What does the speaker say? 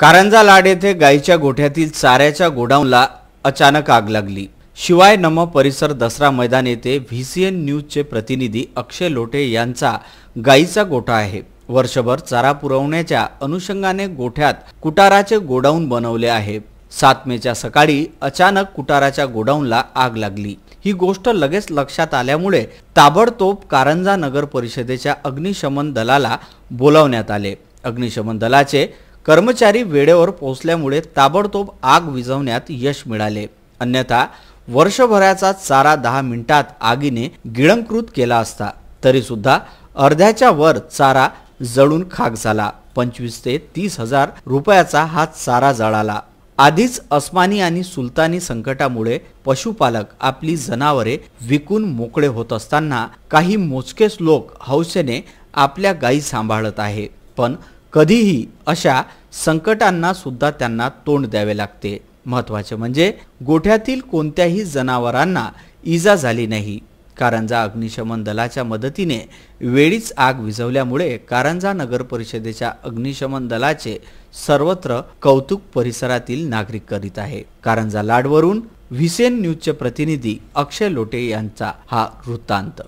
कारंजा लाड येथे गायीच्या गोठ्यातील चाऱ्याच्या गोडाऊनला अचानक आग लागली। शिवाय नम परिसर दसरा मैदान येथे व्हीसीएन न्यूजचे प्रतिनिधी अक्षय लोटे यांचा गायीचा गोठा आहे। वर्षभर चारा पुरवण्याच्या अनुषंगाने गोठ्यात कुटाराचे गोडाऊन बनवले आहे। 7 मेच्या सकाळी अचानक कुटाराच्या गोडाऊनला आग लागली। ही गोष्ट लगेच लक्षात आल्यामुळे ताबडतोब कारंजा नगर परिषदेच्या अग्निशमन दलाला बोलावण्यात आले। अग्निशमन दलाचे कर्मचारी वेळेवर पोहोचल्यामुळे ताबडतोब आग विझवण्यात यश मिळाले। अन्यथा वर्षभराचा चारा 10 मिनिटात आगीने गिळंकृत केला असता तरी सुद्धा अर्ध्याच्या वर चारा जळून खाक झाला। 25 ते 30 हजार रुपयाचा हा चारा जळाला। आधीच अस्मानी आणि सुलतानी संकटामुळे पशुपालक आपली जनावरे विकून मोकळे होत असताना काही मोजकेच लोक हौसेने आपल्या गायी सांभाळत आहे, पण कधीही अशा संकटांना सुद्धा त्यांना तोंड द्यावे लागते। महत्त्वाचे म्हणजे गोठ्यातील कोणत्याही जनावरांना इजा झाली नाही। कारंजा अग्निशमन दलाच्या मदतीने वेळीच आग विझवल्यामुळे कारंजा नगर परिषदेच्या अग्निशमन दलाचे सर्वत्र कौतुक परिसरातील नागरिक करीत आहे। कारंजा लाडवरून व्हीसीएन न्यूजचे प्रतिनिधी अक्षय लोटे यांचा हा वृत्तांत।